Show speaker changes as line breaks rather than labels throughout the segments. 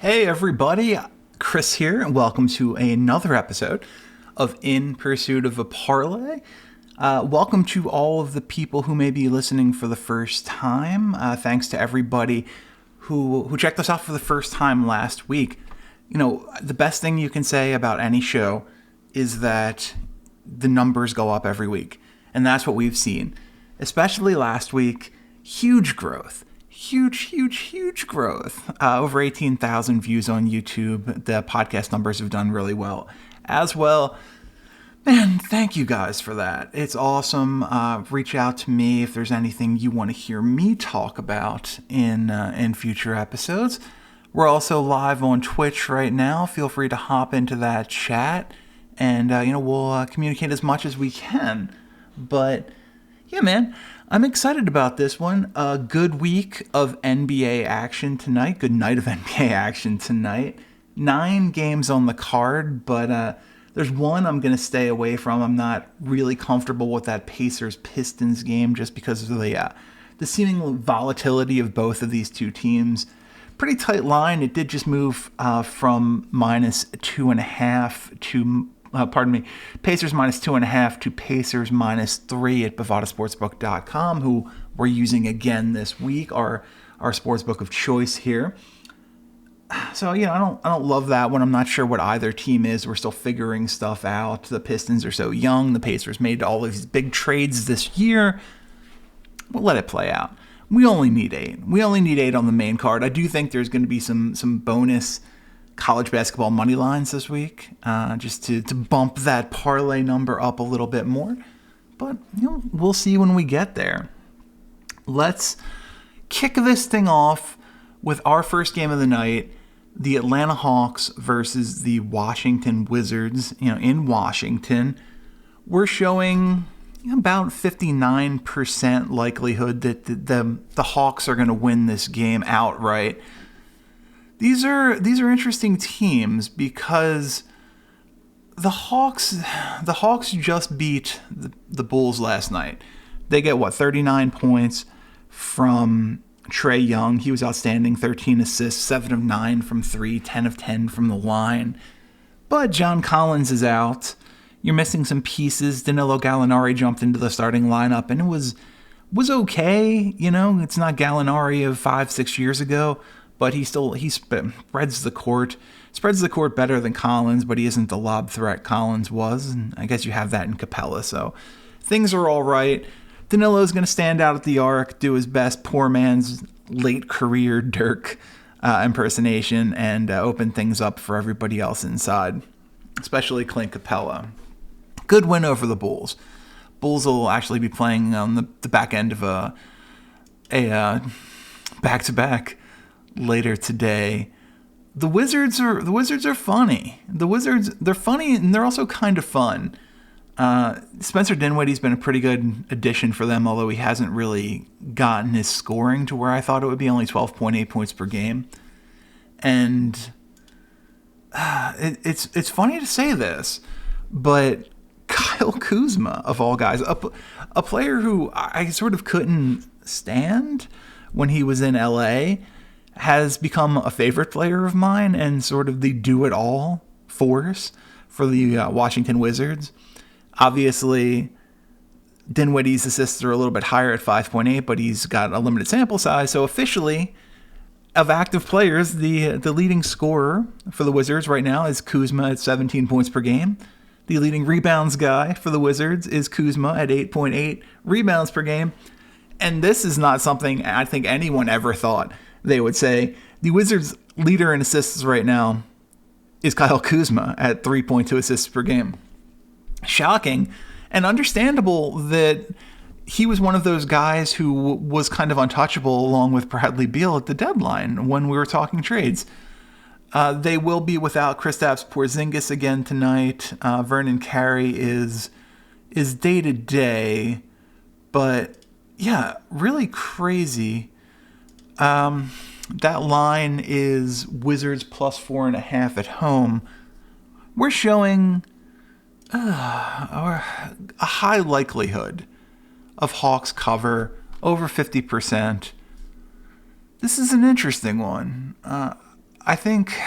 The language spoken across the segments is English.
Hey everybody, Chris here, and welcome to another episode of In Pursuit of a Parlay. Welcome to all of the people who may be listening for the first time. Thanks to everybody who checked us out for the first time last week. You know, the best thing you can say about any show is that the numbers go up every week, and that's what we've seen. Especially last week, huge growth. Huge growth. Over 18,000 views on YouTube. The podcast numbers have done really well as well. Man, thank you guys for that. It's awesome. Reach out to me if there's anything you want to hear me talk about in future episodes. We're also live on Twitch right now. Feel free to hop into that chat, and we'll communicate as much as we can. But yeah, man, I'm excited about this one. A good week of NBA action tonight. Good night of NBA action tonight. 9 games on the card, but there's one I'm going to stay away from. I'm not really comfortable with that Pacers-Pistons game just because of the seeming volatility of both of these two teams. Pretty tight line. It did just move from -2.5 to Pacers -2.5 to Pacers -3 at bovadasportsbook.com, who we're using again this week, our sportsbook of choice here. So, I don't love that one. I'm not sure what either team is. We're still figuring stuff out. The Pistons are so young. The Pacers made all of these big trades this year. We'll let it play out. We only need 8. We only need 8 on the main card. I do think there's going to be some bonus college basketball money lines this week, just to bump that parlay number up a little bit more. But we'll see when we get there. Let's kick this thing off with our first game of the night, the Atlanta Hawks versus the Washington Wizards. In Washington, we're showing about 59% likelihood that the Hawks are going to win this game outright. These are interesting teams because the Hawks just beat the Bulls last night. They get 39 points from Trae Young. He was outstanding, 13 assists, 7 of 9 from 3, 10 of 10 from the line. But John Collins is out. You're missing some pieces. Danilo Gallinari jumped into the starting lineup, and it was okay. It's not Gallinari of 5-6 years ago. But he spreads the court better than Collins, but he isn't the lob threat Collins was. And I guess you have that in Capella. So things are all right. Danilo's going to stand out at the arc, do his best poor man's late career Dirk impersonation, and open things up for everybody else inside, especially Clint Capella. Good win over the Bulls. Bulls will actually be playing on the back end of a back-to-back later today. The Wizards are funny. They're funny, and they're also kind of fun. Spencer Dinwiddie's been a pretty good addition for them, although he hasn't really gotten his scoring to where I thought it would be, only 12.8 points per game. And it's funny to say this, but Kyle Kuzma, of all guys, a player who I sort of couldn't stand when he was in LA, has become a favorite player of mine and sort of the do-it-all force for the Washington Wizards. Obviously, Dinwiddie's assists are a little bit higher at 5.8, but he's got a limited sample size. So officially, of active players, the leading scorer for the Wizards right now is Kuzma at 17 points per game. The leading rebounds guy for the Wizards is Kuzma at 8.8 rebounds per game. And this is not something I think anyone ever thought they would say. The Wizards' leader in assists right now is Kyle Kuzma at 3.2 assists per game. Shocking and understandable that he was one of those guys who was kind of untouchable along with Bradley Beal at the deadline when we were talking trades. They will be without Kristaps Porzingis again tonight. Vernon Carey is day-to-day, but yeah, really crazy. That line is Wizards plus 4.5 at home. We're showing a high likelihood of Hawks cover, over 50%. This is an interesting one. I think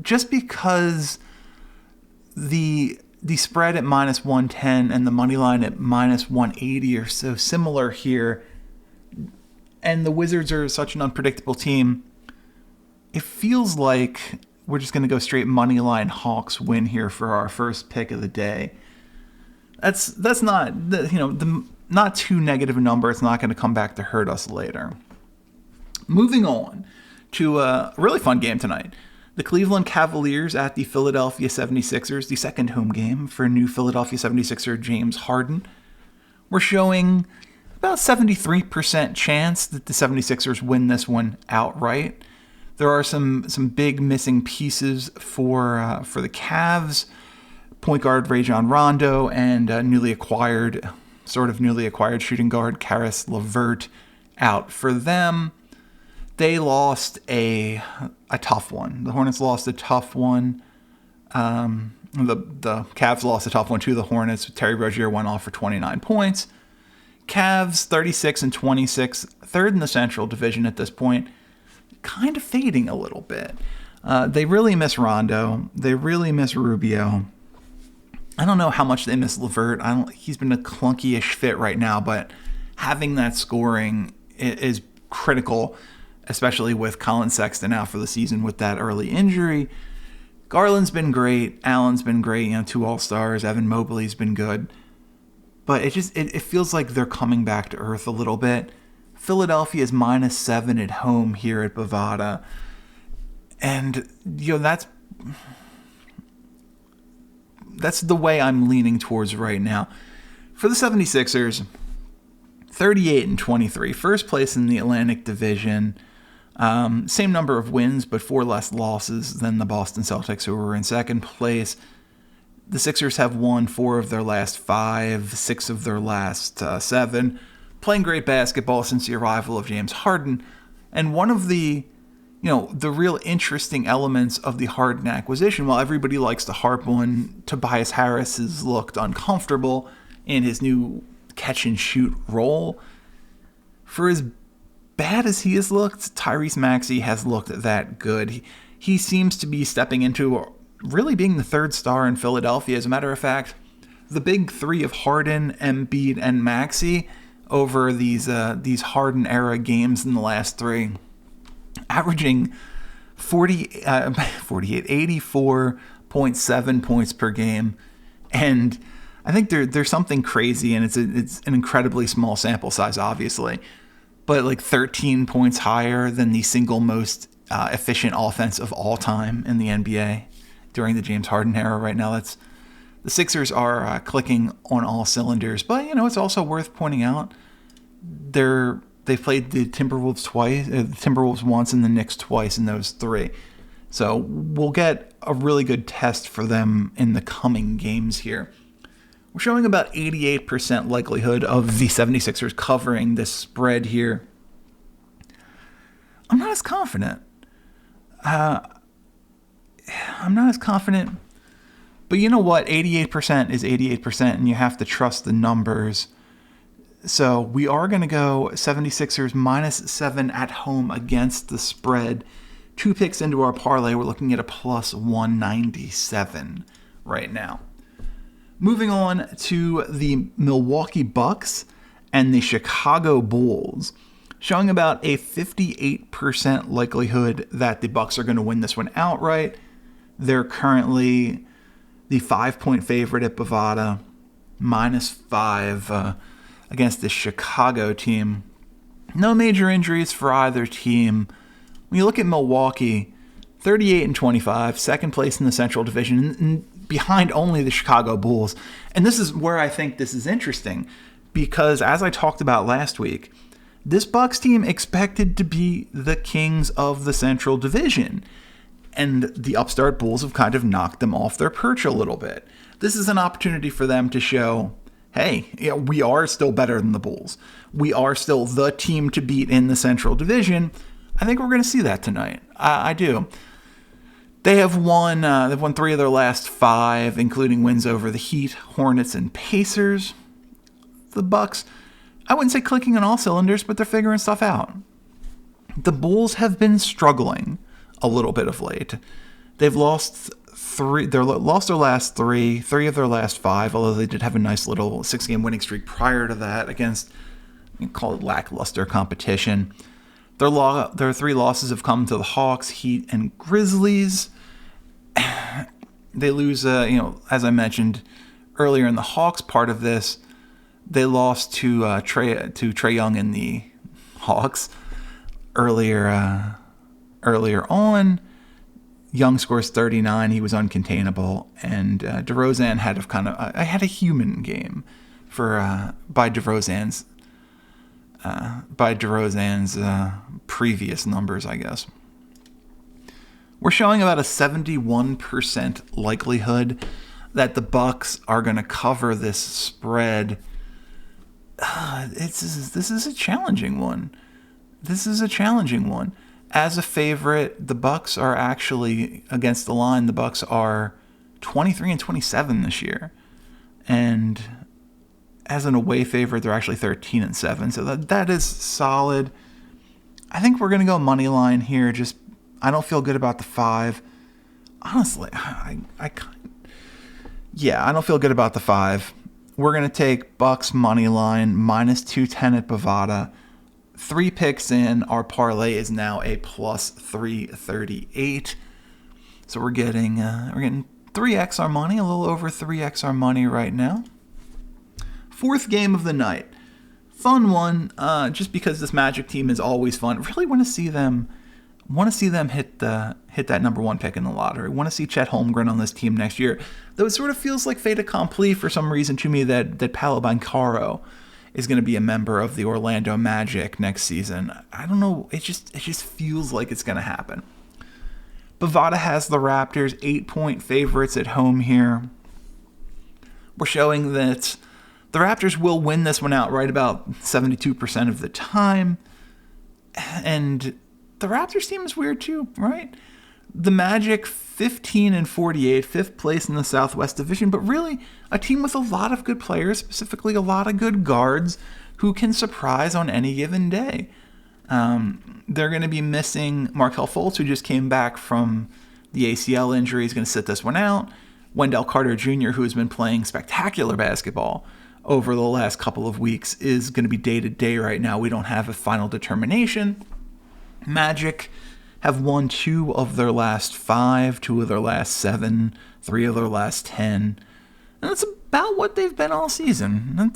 just because the spread at minus 110 and the money line at minus 180 are so similar here, and the Wizards are such an unpredictable team, it feels like we're just going to go straight money line Hawks win here for our first pick of the day. That's not not too negative a number. It's not going to come back to hurt us later. Moving on to a really fun game tonight. The Cleveland Cavaliers at the Philadelphia 76ers, the second home game for new Philadelphia 76er James Harden. We're showing about 73% chance that the 76ers win this one outright. There are some big missing pieces for the Cavs. Point guard Rajon Rondo and newly acquired shooting guard Karis LeVert out for them. They lost a tough one. The Hornets lost a tough one. The Cavs lost a tough one to the Hornets. Terry Rozier went off for 29 points. Cavs 36-26, third in the Central Division at this point. Kind of fading a little bit. They really miss Rondo. They really miss Rubio. I don't know how much they miss LeVert. He's been a clunky-ish fit right now, but having that scoring is critical, especially with Colin Sexton out for the season with that early injury. Garland's been great. Allen's been great. 2 All-Stars. Evan Mobley's been good. But it feels like they're coming back to earth a little bit. Philadelphia is -7 at home here at Bovada. And, that's the way I'm leaning towards right now. For the 76ers, 38-23, first place in the Atlantic Division. Same number of wins, but 4 less losses than the Boston Celtics, who were in second place. The Sixers have won 4 of their last 5, 6 of their last 7. Playing great basketball since the arrival of James Harden. And one of the real interesting elements of the Harden acquisition, while everybody likes to harp on Tobias Harris has looked uncomfortable in his new catch-and-shoot role, for as bad as he has looked, Tyrese Maxey has looked that good. He seems to be stepping into really being the third star in Philadelphia. As a matter of fact, the big three of Harden, Embiid, and Maxey over these Harden-era games in the last 3, averaging 84.7 points per game. And I think there's something crazy, and it's an incredibly small sample size, obviously, but like 13 points higher than the single most efficient offense of all time in the NBA during the James Harden era right now. The Sixers are clicking on all cylinders, but it's also worth pointing out they've played the Timberwolves twice, the Timberwolves once, and the Knicks twice in those 3. So we'll get a really good test for them in the coming games here. We're showing about 88% likelihood of the 76ers covering this spread here. I'm not as confident. But you know what? 88% is 88%, and you have to trust the numbers. So we are going to go 76ers -7 at home against the spread. 2 picks into our parlay, we're looking at a plus 197 right now. Moving on to the Milwaukee Bucks and the Chicago Bulls, showing about a 58% likelihood that the Bucks are going to win this one outright. They're currently the 5-point favorite at Bovada, -5 against the Chicago team. No major injuries for either team. When you look at Milwaukee, 38-25, second place in the Central Division, and behind only the Chicago Bulls. And this is where I think this is interesting, because as I talked about last week, this Bucks team expected to be the kings of the Central Division, and the upstart Bulls have kind of knocked them off their perch a little bit. This is an opportunity for them to show, hey, we are still better than the Bulls. We are still the team to beat in the Central Division. I think we're going to see that tonight. I do. They've won 3 of their last 5, including wins over the Heat, Hornets, and Pacers. The Bucks, I wouldn't say clicking on all cylinders, but they're figuring stuff out. The Bulls have been struggling a little bit of late. They've lost their last three of their last five, although they did have a nice little 6-game winning streak prior to that against, you can call it lackluster competition. Their 3 losses have come to the Hawks, Heat, and Grizzlies. They lose, as I mentioned earlier in the Hawks part of this, they lost to Trae Young and the Hawks earlier on. Young scores 39. He was uncontainable, and DeRozan had a human game by DeRozan's previous numbers, I guess. We're showing about a 71% likelihood that the Bucks are going to cover this spread. This is a challenging one. As a favorite, the Bucks are actually, against the line, the Bucks are 23-27 this year. And as an away favorite, they're actually 13-7. So that is solid. I think we're going to go money line here. I don't feel good about the 5. Honestly, I don't feel good about the 5. We're going to take Bucks money line, minus 210 at Bovada. 3 picks in. Our parlay is now a plus 338. So we're getting 3x our money, a little over 3x our money right now. 4th game of the night. Fun one, just because this Magic team is always fun. Really want to see them hit that number 1 pick in the lottery. Want to see Chet Holmgren on this team next year. Though it sort of feels like fait accompli for some reason to me that Paolo Banchero is going to be a member of the Orlando Magic next season. I don't know. It just feels like it's going to happen. Bovada has the Raptors 8-point favorites at home here. We're showing that the Raptors will win this one out right about 72% of the time. And the Raptors team is weird too, right? The Magic 15-48, 5th place in the Southwest Division, but really a team with a lot of good players, specifically a lot of good guards who can surprise on any given day. They're going to be missing Markelle Fultz, who just came back from the ACL injury. He's going to sit this one out. Wendell Carter Jr., who has been playing spectacular basketball over the last couple of weeks, is going to be day-to-day right now. We don't have a final determination. Magic have won 2 of their last 5, 2 of their last 7, 3 of their last 10. And that's about what they've been all season.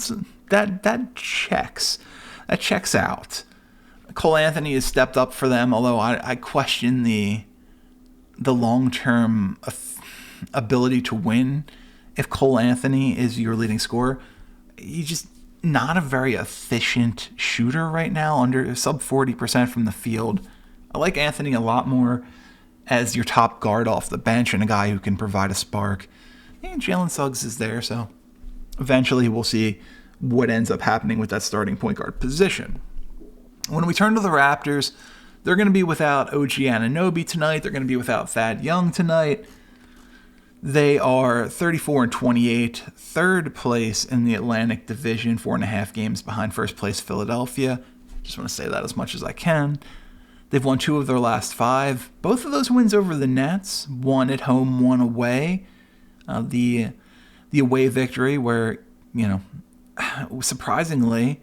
That checks. That checks out. Cole Anthony has stepped up for them, although I question the long-term ability to win. If Cole Anthony is your leading scorer, he's just not a very efficient shooter right now, under sub 40% from the field. I like Anthony a lot more as your top guard off the bench and a guy who can provide a spark. And Jalen Suggs is there, so eventually we'll see what ends up happening with that starting point guard position. When we turn to the Raptors, they're going to be without OG Anunoby tonight. They're going to be without Thad Young tonight. They are 34-28, 3rd place in the Atlantic Division, 4.5 games behind first place Philadelphia. Just want to say that as much as I can. They've won 2 of their last 5. Both of those wins over the Nets, 1 at home, 1 away. The away victory where, surprisingly,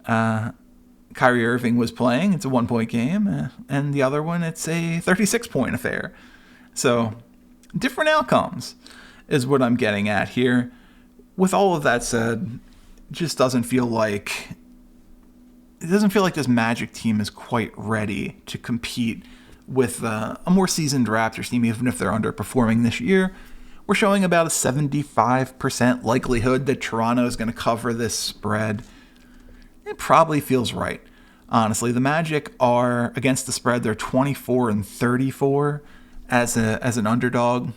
Kyrie Irving was playing. It's a 1-point game. And the other one, it's a 36-point affair. So different outcomes is what I'm getting at here. With all of that said, it just doesn't feel like this Magic team is quite ready to compete with a more seasoned Raptors team, even if they're underperforming this year. We're showing about a 75% likelihood that Toronto is going to cover this spread. It probably feels right. Honestly, the Magic are, against the spread, they're 24-34 as an underdog,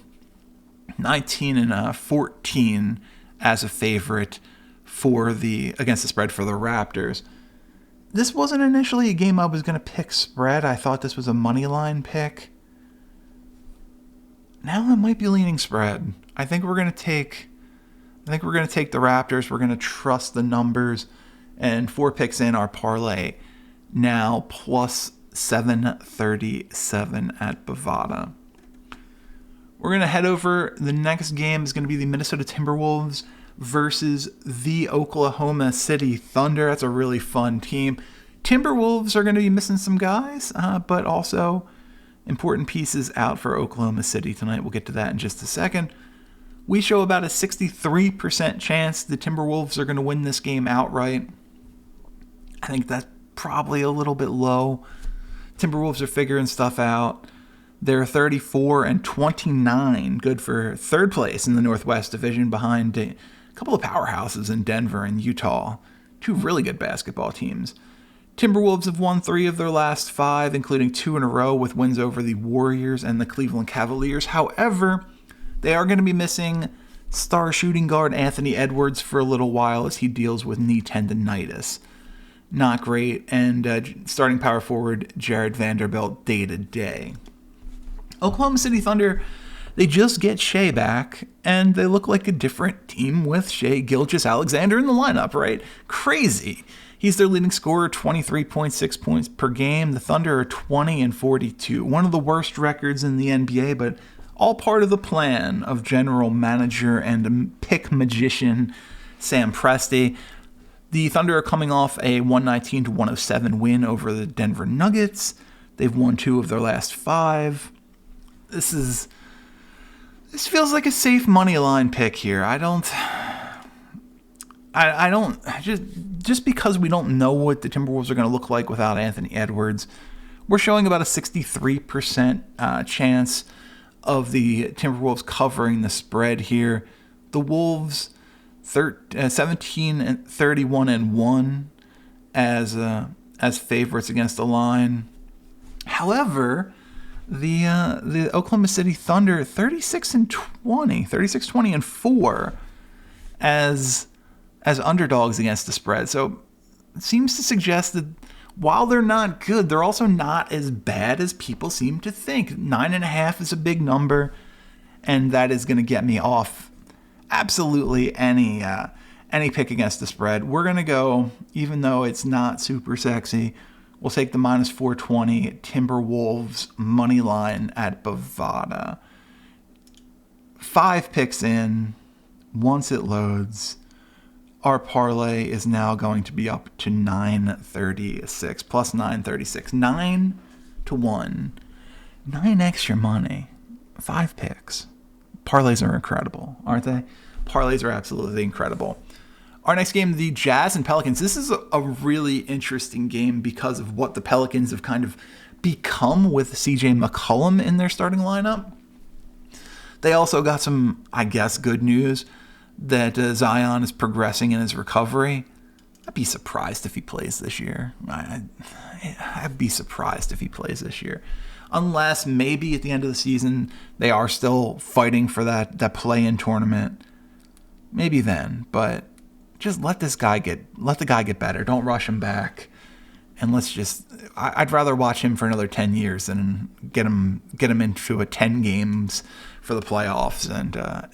19-14 as a favorite against the spread for the Raptors. This wasn't initially a game I was going to pick spread. I thought this was a money line pick. Now I might be leaning spread. I think we're going to take the Raptors. We're going to trust the numbers, and 4 picks in our parlay now plus 737 at Bovada. We're going to head over. The next game is going to be the Minnesota Timberwolves versus the Oklahoma City Thunder. That's a really fun team. Timberwolves are going to be missing some guys, but also important pieces out for Oklahoma City tonight. We'll get to that in just a second. We show about a 63% chance the Timberwolves are going to win this game outright. I think that's probably a little bit low. Timberwolves are figuring stuff out. They're 34-29, good for third place in the Northwest Division behind a couple of powerhouses in Denver and Utah. Two really good basketball teams. Timberwolves have won 3 of their last 5, including 2 in a row with wins over the Warriors and the Cleveland Cavaliers. However, they are going to be missing star shooting guard Anthony Edwards for a little while as he deals with knee tendonitis. Not great. And starting power forward Jared Vanderbilt day to day. Oklahoma City Thunder, they just get Shea back, and they look like a different team with Shea Gilgeous-Alexander in the lineup, right? Crazy. He's their leading scorer, 23.6 points per game. The Thunder are 20-42, one of the worst records in the NBA, but all part of the plan of general manager and pick magician Sam Presti. The Thunder are coming off a 119-107 win over the Denver Nuggets. They've won 2 of their last 5. This feels like a safe money line pick here. Just because we don't know what the Timberwolves are going to look like without Anthony Edwards, we're showing about a 63% chance of the Timberwolves covering the spread here. The Wolves 17-31-1 as favorites against the line. However, the Oklahoma City Thunder 36-20-4 as underdogs against the spread. So it seems to suggest that while they're not good, they're also not as bad as people seem to think. 9.5 is a big number, and that is going to get me off absolutely any pick against the spread. We're going to go, even though it's not super sexy, we'll take the minus 420 Timberwolves money line at Bovada. 5 picks in. Once it loads, our parlay is now going to be up to 936, plus 936. 9-1. 9x your money. 5 picks. Parlays are incredible, aren't they? Parlays are absolutely incredible. Our next game, the Jazz and Pelicans. This is a really interesting game because of what the Pelicans have kind of become with CJ McCollum in their starting lineup. They also got some, I guess, good news that Zion is progressing in his recovery. I'd be surprised if he plays this year. I'd be surprised if he plays this year. Unless maybe at the end of the season they are still fighting for that play-in tournament. Maybe then, but just let the guy get better. Don't rush him back. And I'd rather watch him for another 10 years than get him into a 10 games for the playoffs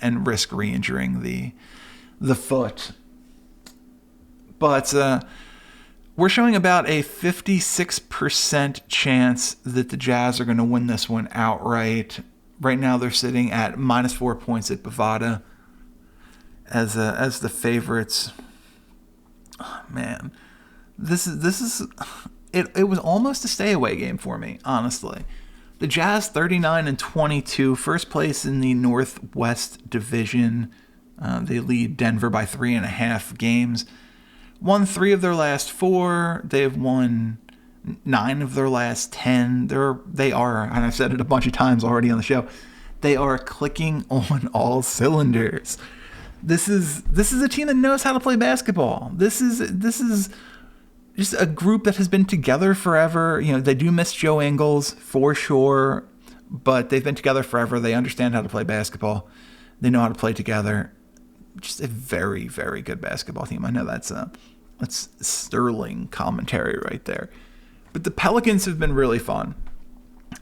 and risk re-injuring the foot. But we're showing about a 56% chance that the Jazz are going to win this one outright. Right now they're sitting at minus 4 points at Bovada as the favorites. Oh, man. This is it was almost a stay away game for me, honestly. The Jazz 39-22, first place in the Northwest Division. They lead Denver by 3.5 games. Won 3 of their last 4. They have won 9 of their last 10. They are, and I've said it a bunch of times already on the show, they are clicking on all cylinders. This is a team that knows how to play basketball. This is just a group that has been together forever. You know, they do miss Joe Ingles for sure, but they've been together forever. They understand how to play basketball. They know how to play together. Just a very, very good basketball team. I know that's sterling commentary right there. But the Pelicans have been really fun.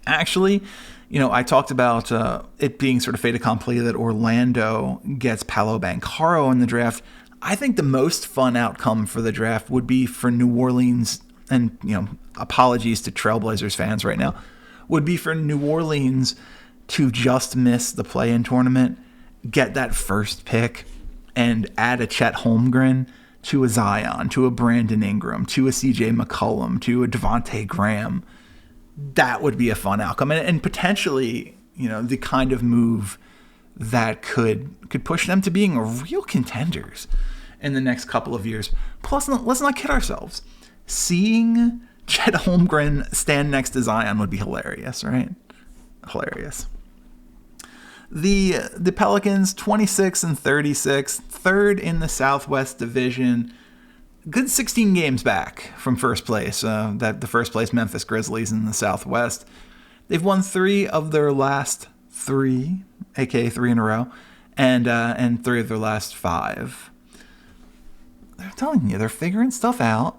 Actually, you know, I talked about it being sort of fait accompli that Orlando gets Paolo Banchero in the draft. I think the most fun outcome for the draft would be for New Orleans and apologies to Trailblazers fans right now, would be for New Orleans to just miss the play-in tournament, get that first pick, and add a Chet Holmgren to a Zion, to a Brandon Ingram, to a CJ McCollum, to a Devontae Graham. That would be a fun outcome, and potentially, the kind of move that could push them to being real contenders in the next couple of years. Plus, let's not kid ourselves. Seeing Chet Holmgren stand next to Zion would be hilarious, right? Hilarious. The Pelicans, 26-36, third in the Southwest Division. Good 16 games back from first place. The first place Memphis Grizzlies in the Southwest. They've won 3 of their last 3, aka 3 in a row, and 3 of their last 5. They're telling you, they're figuring stuff out.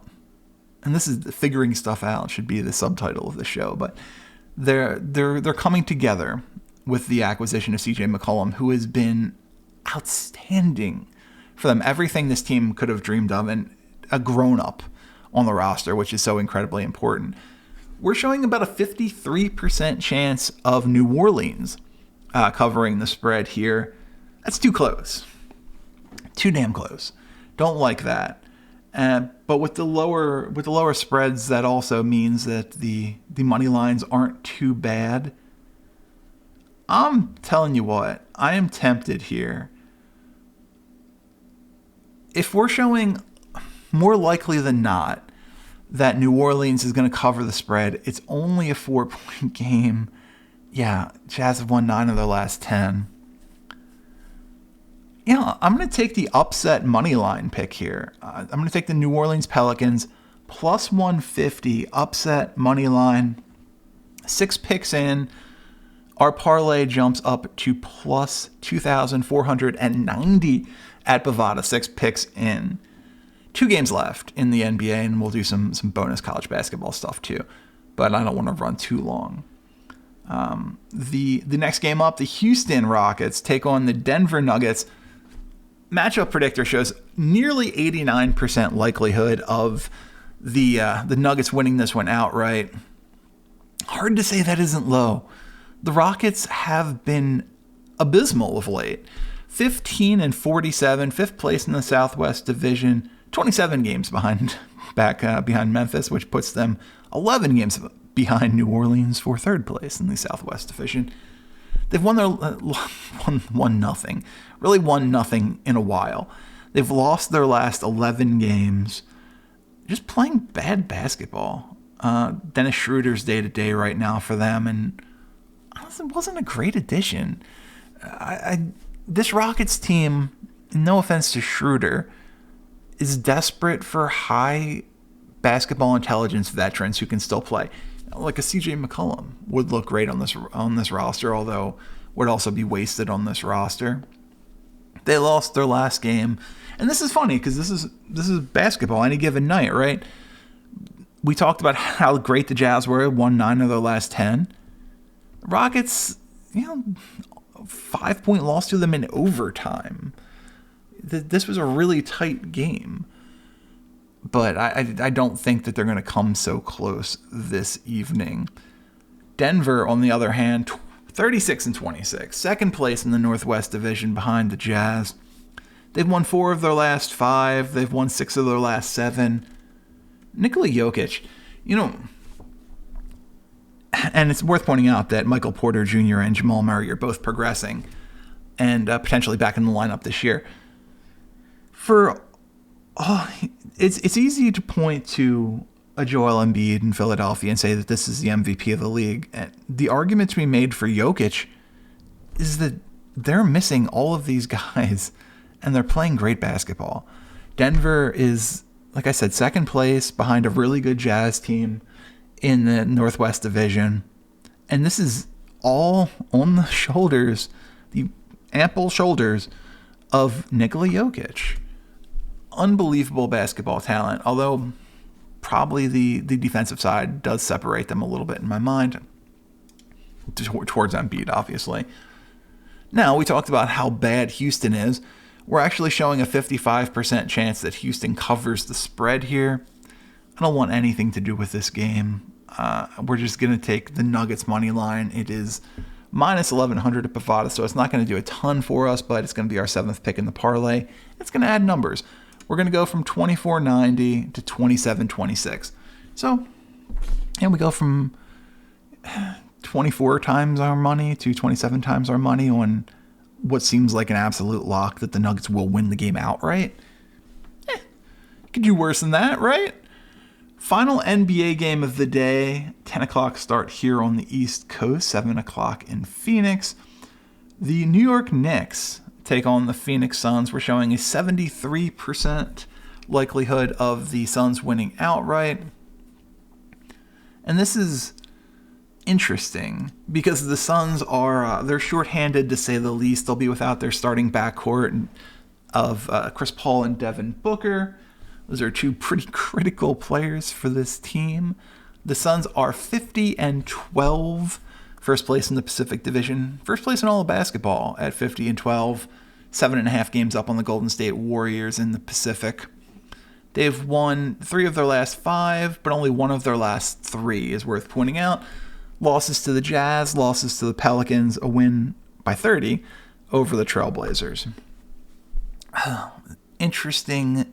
And this is figuring stuff out should be the subtitle of the show, but they're coming together with the acquisition of CJ McCollum, who has been outstanding for them. Everything this team could have dreamed of, and a grown-up on the roster, which is so incredibly important. We're showing about a 53% chance of New Orleans covering the spread here. That's too close. Too damn close. Don't like that. But with the lower spreads, that also means that the money lines aren't too bad. I'm telling you what, I am tempted here. If we're showing more likely than not that New Orleans is going to cover the spread, it's only a 4-point game. Yeah, Jazz have won 9 of their last 10. I'm going to take the upset money line pick here. I'm going to take the New Orleans Pelicans plus 150 upset money line. 6 picks in. Our parlay jumps up to plus 2,490 at Bovada. 6 picks in. 2 games left in the NBA, and we'll do some bonus college basketball stuff too. But I don't want to run too long. The next game up, the Houston Rockets take on the Denver Nuggets. Matchup predictor shows nearly 89% likelihood of the Nuggets winning this one outright. Hard to say that isn't low. The Rockets have been abysmal of late. 15-47, 5th place in the Southwest Division, 27 games behind Memphis, which puts them 11 games behind New Orleans for 3rd place in the Southwest Division. They've won nothing. Really won nothing in a while. They've lost their last 11 games. Just playing bad basketball. Dennis Schroeder's day-to-day right now for them, and honestly, wasn't a great addition. This Rockets team, no offense to Schroeder, is desperate for high basketball intelligence veterans who can still play. Like a CJ McCollum would look great on this roster, although would also be wasted on this roster. They lost their last game, and this is funny because this is basketball any given night, right? We talked about how great the Jazz were, won 9 of their last 10. Rockets, 5-point loss to them in overtime. This was a really tight game. But I don't think that they're going to come so close this evening. Denver, on the other hand, 36-26. 2nd place in the Northwest Division behind the Jazz. They've won 4 of their last 5. They've won 6 of their last 7. Nikola Jokic, and it's worth pointing out that Michael Porter Jr. and Jamal Murray are both progressing and potentially back in the lineup this year. It's easy to point to a Joel Embiid in Philadelphia and say that this is the MVP of the league. And the argument to be made for Jokic is that they're missing all of these guys and they're playing great basketball. Denver is, like I said, 2nd place behind a really good Jazz team in the Northwest Division. And this is all on the shoulders, the ample shoulders of Nikola Jokic. Unbelievable basketball talent, although probably the defensive side does separate them a little bit in my mind towards Embiid, obviously. Now, we talked about how bad Houston is. We're actually showing a 55% chance that Houston covers the spread here. I don't want anything to do with this game. We're just going to take the Nuggets money line. It is minus 1,100 at Bovada, so it's not going to do a ton for us, but it's going to be our 7th pick in the parlay. It's going to add numbers. We're going to go from 24.90 to 27.26. So, and we go from 24 times our money to 27 times our money on what seems like an absolute lock that the Nuggets will win the game outright. Could do worse than that, right? Final NBA game of the day, 10 o'clock start here on the East Coast, 7 o'clock in Phoenix. The New York Knicks take on the Phoenix Suns. We're showing a 73% likelihood of the Suns winning outright. And this is interesting because the Suns are, they're shorthanded to say the least. They'll be without their starting backcourt of Chris Paul and Devin Booker. Those are two pretty critical players for this team. The Suns are 50-12, first place in the Pacific Division, first place in all of basketball at 50-12, 7.5 games up on the Golden State Warriors in the Pacific. They've won 3 of their last 5, but only 1 of their last 3 is worth pointing out. Losses to the Jazz, losses to the Pelicans, a win by 30 over the Trailblazers. Interesting.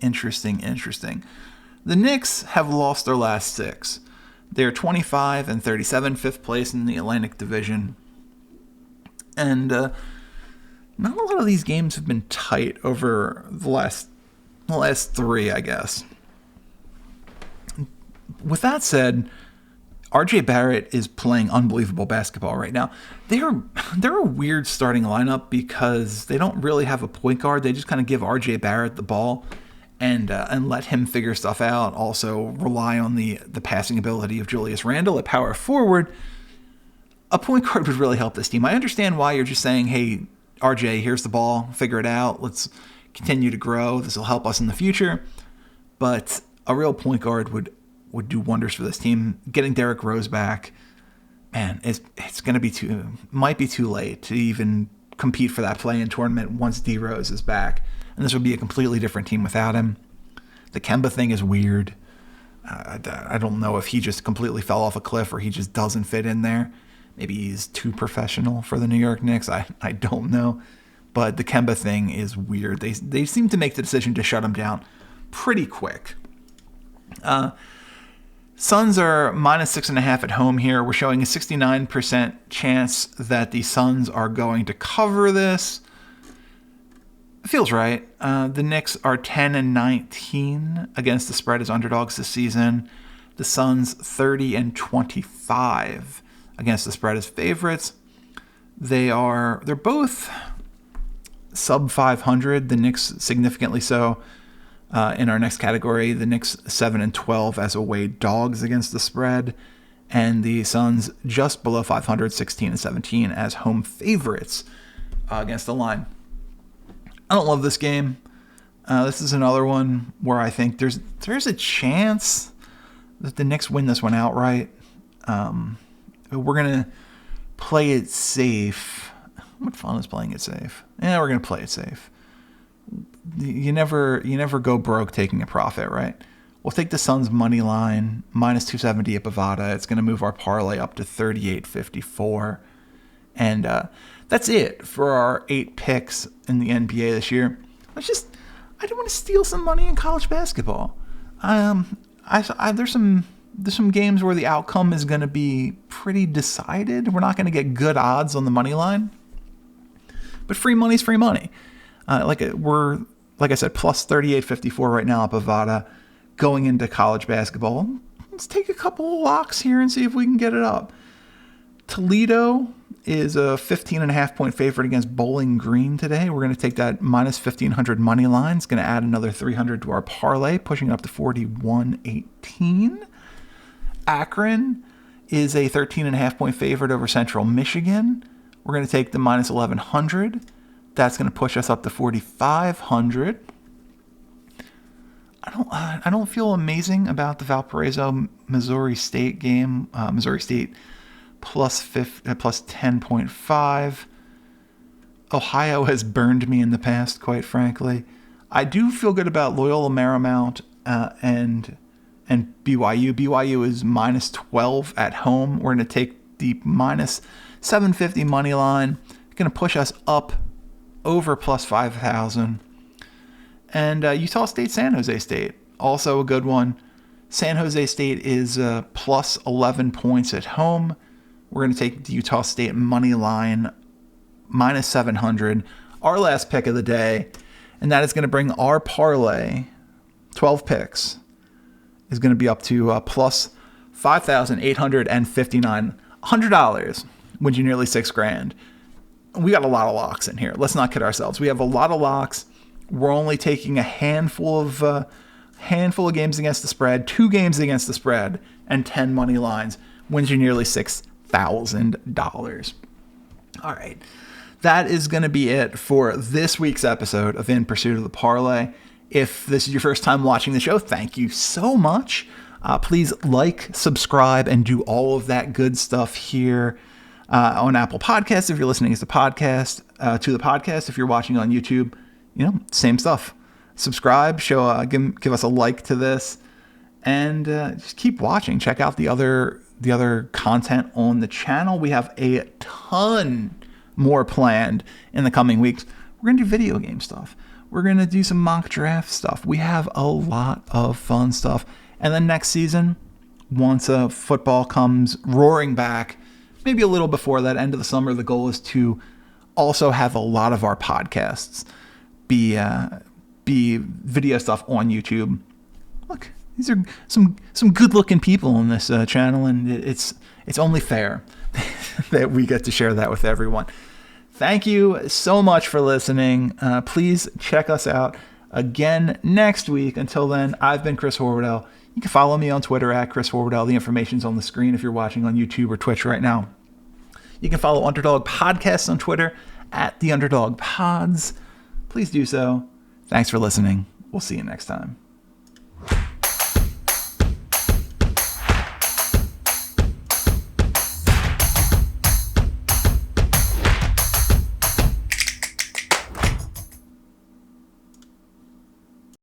The Knicks have lost their last 6. They're 25-37, 5th place in the Atlantic Division. And not a lot of these games have been tight over the last 3, I guess. With that said, RJ Barrett is playing unbelievable basketball right now. They're a weird starting lineup because they don't really have a point guard. They just kind of give RJ Barrett the ball and let him figure stuff out. Also rely on the passing ability of Julius Randle at power forward. A point guard would really help this team. I understand why you're just saying, hey, RJ, here's the ball. Figure it out. Let's continue to grow. This will help us in the future. But a real point guard would do wonders for this team. Getting Derrick Rose back, man, it's going to might be too late to even compete for that play-in tournament once D Rose is back. And this would be a completely different team without him. The Kemba thing is weird. I don't know if he just completely fell off a cliff or he just doesn't fit in there. Maybe he's too professional for the New York Knicks. I don't know. But the Kemba thing is weird. They seem to make the decision to shut him down pretty quick. Suns are minus 6.5 at home here. We're showing a 69% chance that the Suns are going to cover this. It feels right. The Knicks are 10-19 against the spread as underdogs this season. The Suns 30-25 against the spread as favorites. They're both sub 500. The Knicks significantly so. In our next category, the Knicks 7-12 as away dogs against the spread, and the Suns just below 500, 16-17 as home favorites against the line. I don't love this game. This is another one where I think there's a chance that the Knicks win this one outright. We're gonna play it safe. What fun is playing it safe? Yeah, we're gonna play it safe. You never go broke taking a profit, right? We'll take the Suns money line, minus 270 at Bovada. It's going to move our parlay up to 38.54. And that's it for our 8 picks in the NBA this year. I don't want to steal some money in college basketball. There's some games where the outcome is going to be pretty decided. We're not going to get good odds on the money line. But free money's free money. Like I said, plus 38.54 right now at Bovada going into college basketball. Let's take a couple of locks here and see if we can get it up. Toledo is a 15.5 point favorite against Bowling Green today. We're going to take that minus 1,500 money line. It's going to add another 300 to our parlay, pushing it up to 41.18. Akron is a 13.5 point favorite over Central Michigan. We're going to take the minus 1,100. That's going to push us up to 4,500. I don't feel amazing about the Valparaiso Missouri State game. Missouri State plus 10.5. Ohio has burned me in the past, quite frankly. I do feel good about Loyola Marymount and and BYU. BYU is minus 12 at home. We're going to take the minus 750 money line. Going to push us up over plus 5,000. And Utah State, San Jose State, also a good one. San Jose State is plus 11 points at home. We're going to take the Utah State money line minus 700. Our last pick of the day, and that is going to bring our parlay, 12 picks, is going to be up to plus 5,859. $100 wins you nearly $6,000. We got a lot of locks in here. Let's not kid ourselves. We have a lot of locks. We're only taking a handful of games against the spread, 2 games against the spread, and 10 money lines. Wins you nearly $6,000. All right. That is going to be it for this week's episode of In Pursuit of the Parlay. If this is your first time watching the show, thank you so much. Please like, subscribe, and do all of that good stuff here on Apple Podcasts if you're listening to the podcast. If you're watching on YouTube, same stuff. Subscribe, give us a like to this, and just keep watching. Check out the other content on the channel. We have a ton more planned in the coming weeks. We're gonna do video game stuff. We're gonna do some mock draft stuff. We have a lot of fun stuff. And then next season, once football comes roaring back, maybe a little before that, end of the summer, the goal is to also have a lot of our podcasts be video stuff on YouTube. Look, these are some good-looking people on this channel, and it's only fair that we get to share that with everyone. Thank you so much for listening. Please check us out again next week. Until then, I've been Chris Horwedel. You can follow me on Twitter at Chris Horwedel. The information's on the screen if you're watching on YouTube or Twitch right now. You can follow Underdog Podcasts on Twitter at The Underdog Pods. Please do so. Thanks for listening. We'll see you next time.